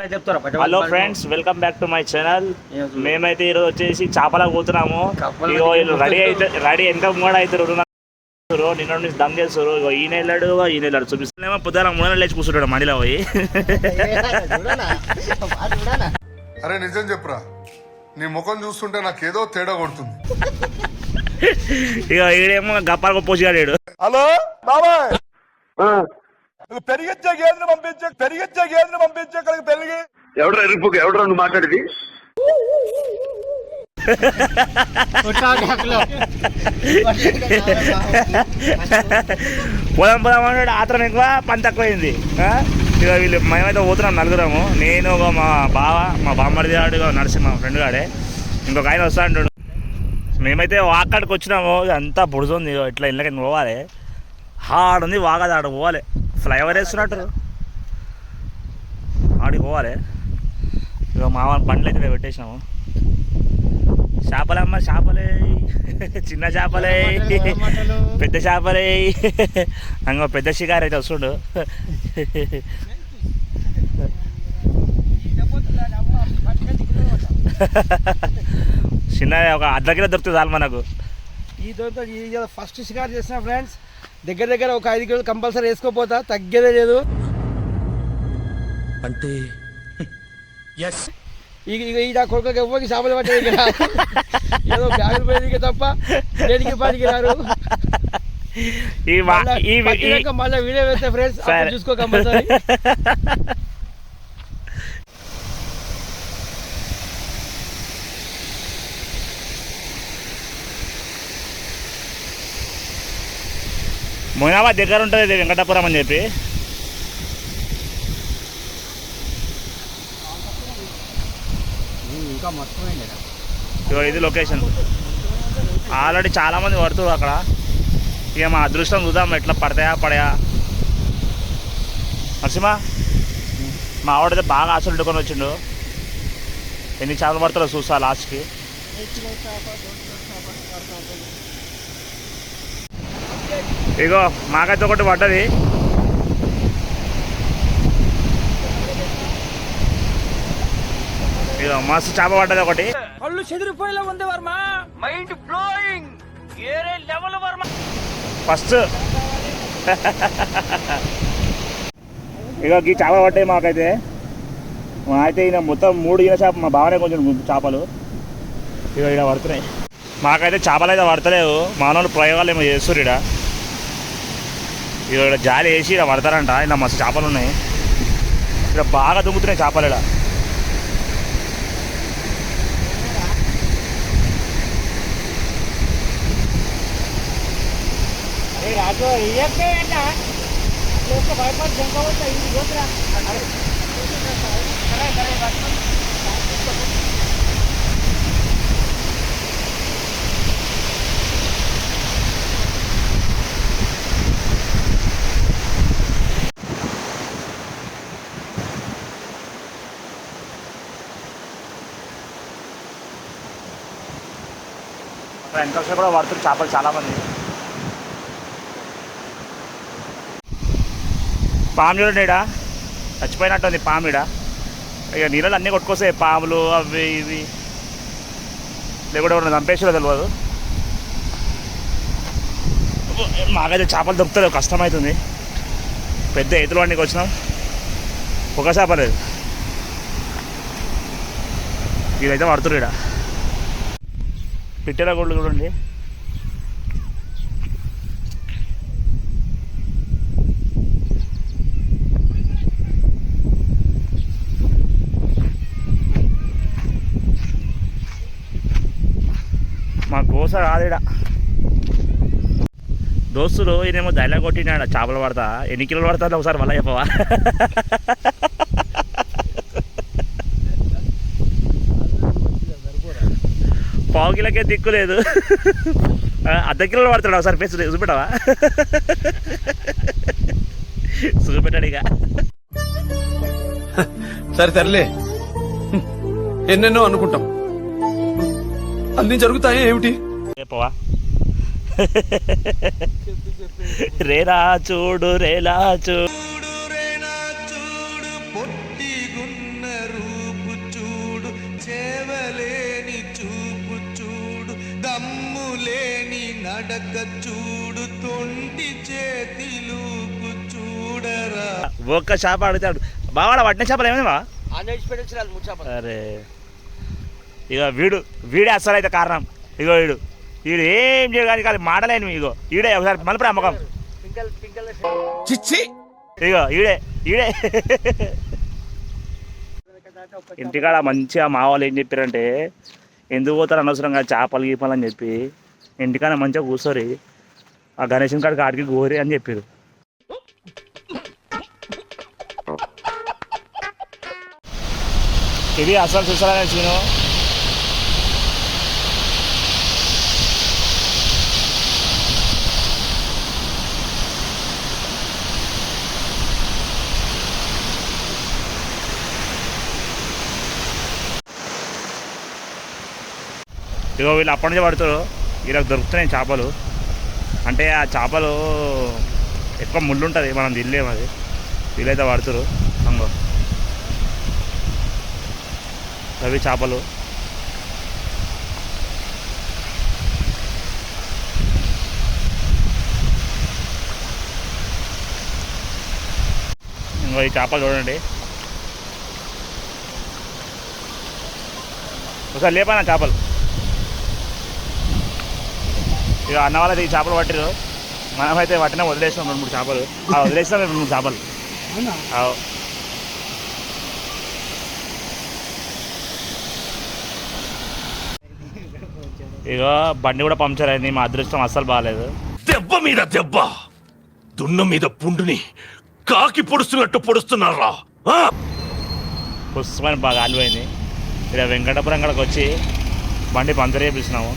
Hello friends, welcome back to my channel. మేమైతే ఈరోజు వచ్చేసి చేపలకు పోతున్నాము. ఇగో వీళ్ళు రెడీ ఎంత మూడ అవుతారు, నిన్న నుంచి దమ్ చేస్తారు. ఇగో ఈయన వెళ్ళాడు చూపిస్తున్నామో పొద్దున 3 నెలలు లేచి కూర్చుంటాడు మడిలో పోయి. అరే నిజం చెప్పురా, నీ ముఖం చూస్తుంటే నాకేదో తేడా కొడుతుంది. ఇక ఈడేమో గప్పాలకు పోసిగాడాడు. హలో బాబాయ్, పెరిగించే గేదెను పంపించే ఇక్కడికి పెరిగి ఎవడరా నువ్వు మాట్లాడేది? పొలం అన్నాడు, ఆత్రం ఎక్కువ పని తక్కువైంది. ఇక వీళ్ళు మేమైతే పోతున్నాం నలుగురము. నేను మా బామ్మడిది గాడు, నడిచి మా ఫ్రెండ్ గాడే, ఇంకొక ఆయన వస్తా అంటాడు. మేమైతే వాకాడికి వచ్చినాము. అంతా బుడుతుంది, ఇట్లా ఇళ్ళకి పోవాలి. హాడ్ ఉంది, వాగది ఆడ పోవాలి. ఫ్లైఓవర్ వేస్తున్నట్టు ఆడికి పోవాలి. ఇక మా బండ్లు అయితే పెట్టేసినాము. చేపలమ్మ, చేపలే, చిన్న చేపలే, పెద్ద చేపలే. అంగ పెద్ద షికారు అయితే వస్తుండు. చిన్న ఒక అర్ధ కిలో దొరుకుతుంది చాలు మనకు. ఈ ఫస్ట్ షికారు చేసిన ఫ్రెండ్స్, దగ్గర ఒక 5 కిలోలు కంపల్సరీ వేసుకోపోతా, తగ్గేదే లేదు. అంటే ఇక కొడుకు ఎవ్వరికి చేపలు పట్టేది ఏదో బ్యాగులు పోయేది తప్ప దేనికి పనికి రారు. మళ్ళీ వీడియో వేస్తే ఫ్రెండ్స్ చూసుకో కంపల్సరీ. మొయినాబాద్ దగ్గర ఉంటుంది ఇది వెంకటాపురం అని చెప్పి. ఇది లొకేషన్. ఆల్రెడీ చాలామంది పడుతుంది అక్కడ. ఇక మా అదృష్టం చూద్దాం ఎట్లా పడతాయా. నరసింహ, మా ఆవిడైతే బాగా ఆశలు పెట్టుకొని వచ్చిండు. ఎన్ని చేపలు పడతారో చూస్తా లాస్ట్కి. ఇగో మాకైతే ఒకటి పడ్డది. ఇగో మస్తు చేప పడ్డది ఒకటి. కళ్ళు చెదిరిపోయేలా ఉంది వర్మ, మైండ్ బ్లోయింగ్, వేరే లెవెల్ వర్మ. ఫస్ట్ ఇగో ఈ చేప పడ్డాయి మాకైతే. అయితే ఈయన మొత్తం 3 ఈయన చేప, మా బావనే కొంచెం చేపలు ఇక ఇక్కడ పడుతున్నాయి. మాకైతే చేపలు అయితే పడతలేవు. మానవులు ప్రయోగాలు ఏమో చేస్తారు. ఇక్కడ జాలి వేసి ఇలా పడతారంట. ఇలా మస్తు చేపలు ఉన్నాయి. ఇక్కడ బాగా దుంగుతున్నాయి చేపలు. ఇక్కడ వెనకాల కూడా పడుతుంది చేపలు చాలామంది. పాము చూడండి, ఇడ చచ్చిపోయినట్టుంది పాము. ఇడ ఇక నీళ్ళు అన్నీ కొట్టుకొస్తాయి, పాములు అవి ఇవి. లేకుండా ఎవరైనా చంపేసిలో తెలియదు. మాకైతే చేపలు దొరుకుతుంది, కష్టమవుతుంది. పెద్ద ఎత్తులు వాడికి వచ్చినాం, ఒక చేప లేదు. ఇదైతే పడుతుంది. ఇడ పిట్టెల గొడ్లు చూడండి. మా గోస రాదిడ. దోస్తులు ఈయనేమో డైలాగ్ కొట్టినాడు, చేపలు పడతా. ఎన్ని కిలోలు పడతా ఒకసారి మళ్ళీ చెప్పవా? పావు కిలోకే దిక్కు లేదు. అర్ధ కిలోలు పడతాడు. ఒకసారి ఫేస్ చూపెట్టావా? చూపెట్టాడు. ఇక సరేలే, ఎన్నెన్నో అనుకుంటాం, అన్ని జరుగుతాయి ఏమిటి? చెప్పవా? రేలా చూడు, రేలా చూడు, నడక చూడు తొంటి చేతిలోకు చూడరా. ఒక్క చేప అడుగుతాడు బావాడ పట్టిన చేపలు ఏమైంది బా ఆంధ్రప్రదేశ్ పెట్టించారు ముచ్చాప. అరే ఇక వీడే అసలు అయితే కారణం. ఇగో వీడు ఏం చేయడానికి కాదు మాటలేను. ఇగో ఈడే ఒకసారి మలుపురా అమ్మకం. చిచ్చి ఇగో ఈడే ఇంటికాడ మంచిగా మా వాళ్ళు ఏం చెప్పారంటే ఎందుకు పోతారు అనవసరంగా చేపలు గీపలు అని చెప్పి ఇంటికాడ మంచిగా కూర్చోరి ఆ గణేశన్ కాడికి ఆడికి గోరి అని చెప్పారు. ఇది అసలు చూసారా సీను. ఇగో వీళ్ళు అప్పటి నుంచి పడుతారు. వీళ్ళకి దొరుకుతున్నాయి చేపలు. అంటే ఆ చేపలు ఎక్కువ ముళ్ళు ఉంటుంది, మనం తినలేము. అది వీళ్ళైతే పడుతారు. అంగో అవి చేపలు. ఇంకో ఈ చేపలు చూడండి. ఒకసారి లేపనా చేపలు. ఇక అన్న వాళ్ళది ఈ చేపలు పట్టిరు. మనమైతే పట్టినా వదిలేసినాం 2-3 చేపలు. వదిలేసినాం 2-3 చేపలు. ఇక బండి కూడా పంక్చర్ అయింది. మా అదృష్టం అస్సలు బాగాలేదు. దెబ్బ మీద దెబ్బ, దున్న మీద పుండుని కాకి పొడుస్తున్నట్టు పొడుస్తున్నారా? పుస్తకమైన బాగా ఆలిపోయింది. ఇక్కడ వెంకటపురం కాడికి వచ్చి బండి పంక్చర్ చేయించినాము.